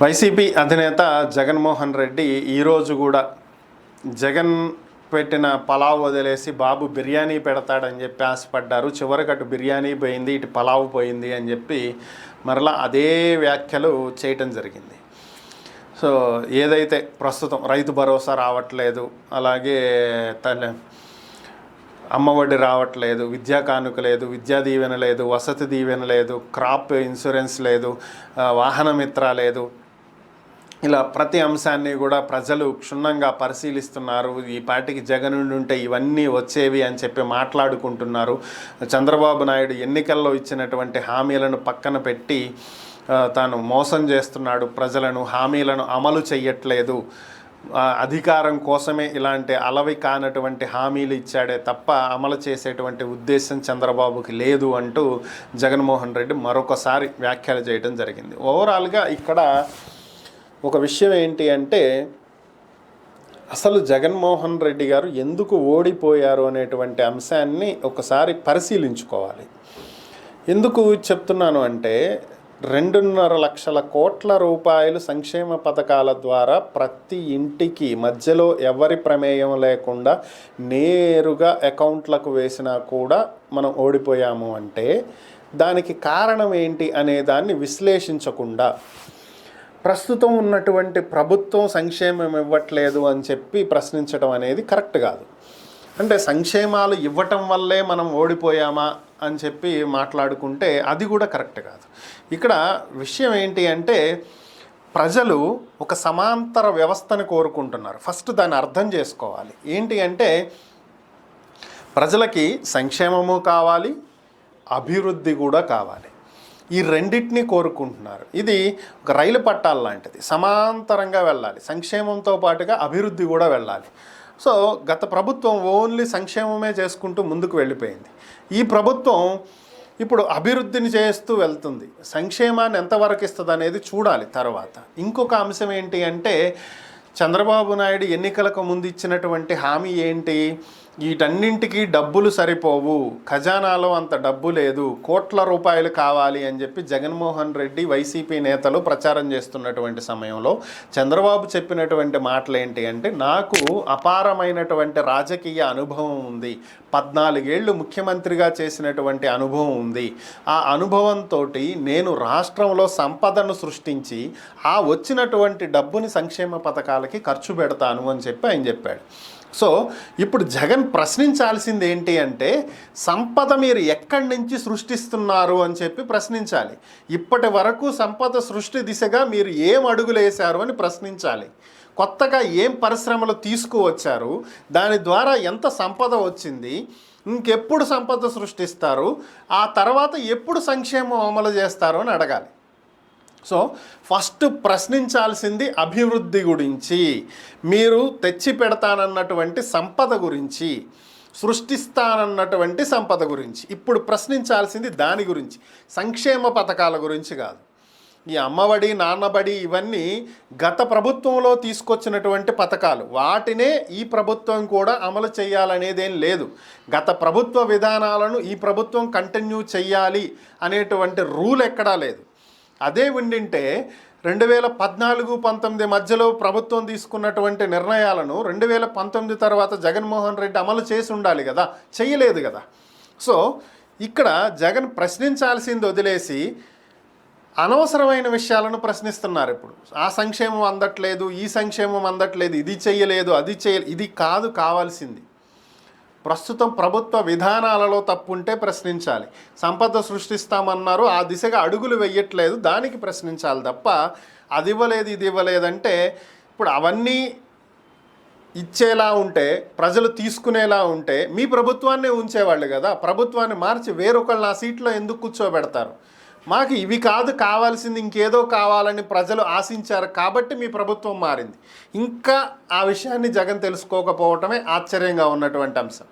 YCP అధినేత జగన్మోహన్ రెడ్డి ఈరోజు కూడా జగన్ పెట్టిన పలావ్ వదిలేసి బాబు బిర్యానీ పెడతాడని చెప్పి ఆశపడ్డారు. చివరికి అటు బిర్యానీ పోయింది, ఇటు పలావ్ పోయింది అని చెప్పి మరలా అదే వ్యాఖ్యలు చేయటం జరిగింది. సో ఏదైతే ప్రస్తుతం రైతు భరోసా రావట్లేదు, అలాగే అమ్మఒడి రావట్లేదు, విద్యా కానుక లేదు, విద్యా దీవెన లేదు, వసతి దీవెన లేదు, క్రాప్ ఇన్సూరెన్స్ లేదు, వాహన మిత్ర లేదు, ఇలా ప్రతి అంశాన్ని కూడా ప్రజలు క్షుణ్ణంగా పరిశీలిస్తున్నారు. ఈ పార్టీకి జగన్ ఉంటే ఇవన్నీ వచ్చేవి అని చెప్పి మాట్లాడుకుంటున్నారు. చంద్రబాబు నాయుడు ఎన్నికల్లో ఇచ్చినటువంటి హామీలను పక్కన పెట్టి తాను మోసం చేస్తున్నాడు, ప్రజలను హామీలను అమలు చెయ్యట్లేదు, అధికారం కోసమే ఇలాంటి అలవి కానటువంటి హామీలు ఇచ్చాడే తప్ప అమలు చేసేటువంటి ఉద్దేశం చంద్రబాబుకి లేదు అంటూ జగన్మోహన్ రెడ్డి మరొకసారి వ్యాఖ్యలు చేయడం జరిగింది. ఓవరాల్గా ఇక్కడ ఒక విషయం ఏంటి అంటే, అసలు జగన్మోహన్ రెడ్డి గారు ఎందుకు ఓడిపోయారు అనేటువంటి అంశాన్ని ఒకసారి పరిశీలించుకోవాలి. ఎందుకు చెప్తున్నాను అంటే, 2.5 లక్షల కోట్ల రూపాయలు సంక్షేమ పథకాల ద్వారా ప్రతి ఇంటికి మధ్యలో ఎవరి ప్రమేయం లేకుండా నేరుగా అకౌంట్లకు వేసినా కూడా మనం ఓడిపోయాము అంటే దానికి కారణం ఏంటి అనే దాన్ని విశ్లేషించకుండా ప్రస్తుతం ఉన్నటువంటి ప్రభుత్వం సంక్షేమం ఇవ్వట్లేదు అని చెప్పి ప్రశ్నించడం అనేది కరెక్ట్ కాదు. అంటే సంక్షేమాలు ఇవ్వటం వల్లే మనం ఓడిపోయామా అని చెప్పి మాట్లాడుకుంటే అది కూడా కరెక్ట్ కాదు. ఇక్కడ విషయం ఏంటి అంటే, ప్రజలు ఒక సమాంతర వ్యవస్థను కోరుకుంటున్నారు. ఫస్ట్ దాన్ని అర్థం చేసుకోవాలి. ఏంటి అంటే, ప్రజలకి సంక్షేమము కావాలి, అభివృద్ధి కూడా కావాలి. ఈ రెండింటినీ కోరుకుంటున్నారు. ఇది ఒక రైలు పట్టాల లాంటిది, సమాంతరంగా వెళ్ళాలి. సంక్షేమంతో పాటుగా అభివృద్ధి కూడా వెళ్ళాలి. సో గత ప్రభుత్వం ఓన్లీ సంక్షేమమే చేసుకుంటూ ముందుకు వెళ్ళిపోయింది. ఈ ప్రభుత్వం ఇప్పుడు అభివృద్ధిని చేస్తూ వెళ్తుంది. సంక్షేమాన్ని ఎంతవరకు ఇస్తుంది అనేది చూడాలి. తర్వాత ఇంకొక అంశం ఏంటి అంటే, చంద్రబాబు నాయుడు ఎన్నికలకు ముందు ఇచ్చినటువంటి హామీ ఏంటి? వీటన్నింటికి డబ్బులు సరిపోవు, ఖజానాలో అంత డబ్బు లేదు, కోట్ల రూపాయలు కావాలి అని చెప్పి జగన్మోహన్ రెడ్డి వైసీపీ నేతలు ప్రచారం చేస్తున్నటువంటి సమయంలో చంద్రబాబు చెప్పినటువంటి మాటలు ఏంటి అంటే, నాకు అపారమైనటువంటి రాజకీయ అనుభవం ఉంది, 14 ఏళ్ళు ముఖ్యమంత్రిగా చేసినటువంటి అనుభవం ఉంది, ఆ అనుభవంతో నేను రాష్ట్రంలో సంపదను సృష్టించి ఆ వచ్చినటువంటి డబ్బుని సంక్షేమ పథకాలకి ఖర్చు పెడతాను అని చెప్పి ఆయన చెప్పాడు. సో ఇప్పుడు జగన్ ప్రశ్నించాల్సింది ఏంటి అంటే, సంపద మీరు ఎక్కడి నుంచి సృష్టిస్తున్నారు అని చెప్పి ప్రశ్నించాలి. ఇప్పటి వరకు సంపద సృష్టి దిశగా మీరు ఏం అడుగులు వేశారు అని ప్రశ్నించాలి. కొత్తగా ఏం పరిశ్రమలు తీసుకువచ్చారు, దాని ద్వారా ఎంత సంపద వచ్చింది, ఇంకెప్పుడు సంపద సృష్టిస్తారు, ఆ తర్వాత ఎప్పుడు సంక్షేమం అమలు చేస్తారు అని అడగాలి. సో ఫస్ట్ ప్రశ్నించాల్సింది అభివృద్ధి గురించి, మీరు తెచ్చి పెడతానన్నటువంటి సంపద గురించి, సృష్టిస్తానన్నటువంటి సంపద గురించి. ఇప్పుడు ప్రశ్నించాల్సింది దాని గురించి, సంక్షేమ పథకాల గురించి కాదు. ఈ అమ్మఒడి, నాన్నబడి ఇవన్నీ గత ప్రభుత్వంలో తీసుకొచ్చినటువంటి పథకాలు, వాటినే ఈ ప్రభుత్వం కూడా అమలు చేయాలనేదేం లేదు. గత ప్రభుత్వ విధానాలను ఈ ప్రభుత్వం కంటిన్యూ చెయ్యాలి అనేటువంటి రూల్ ఎక్కడా లేదు. అదే ఉండింటే 2014-19 మధ్యలో ప్రభుత్వం తీసుకున్నటువంటి నిర్ణయాలను 2019 తర్వాత జగన్మోహన్ రెడ్డి అమలు చేసి ఉండాలి కదా, చెయ్యలేదు కదా. సో ఇక్కడ జగన్ ప్రశ్నించాల్సింది వదిలేసి అనవసరమైన విషయాలను ప్రశ్నిస్తున్నారు. ఇప్పుడు ఆ సంక్షేమం అందట్లేదు, ఈ సంక్షేమం అందట్లేదు, ఇది చెయ్యలేదు, అది చేయలేదు, ఇది కాదు కావాల్సింది. ప్రస్తుతం ప్రభుత్వ విధానాలలో తప్పుంటే ప్రశ్నించాలి. సంపద సృష్టిస్తామన్నారు, ఆ దిశగా అడుగులు వెయ్యట్లేదు, దానికి ప్రశ్నించాలి తప్ప అది ఇవ్వలేదు ఇది ఇవ్వలేదంటే, ఇప్పుడు అవన్నీ ఇచ్చేలా ఉంటే, ప్రజలు తీసుకునేలా ఉంటే మీ ప్రభుత్వాన్నే ఉంచేవాళ్ళు కదా. ప్రభుత్వాన్ని మార్చి వేరొకళ్ళు ఆ సీట్లో ఎందుకు కూర్చోబెడతారు? మాకు ఇవి కాదు కావాల్సింది, ఇంకేదో కావాలని ప్రజలు ఆశించారు కాబట్టి మీ ప్రభుత్వం మారింది. ఇంకా ఆ విషయాన్ని జగన్ తెలుసుకోకపోవటమే ఆశ్చర్యంగా ఉన్నటువంటి అంశం.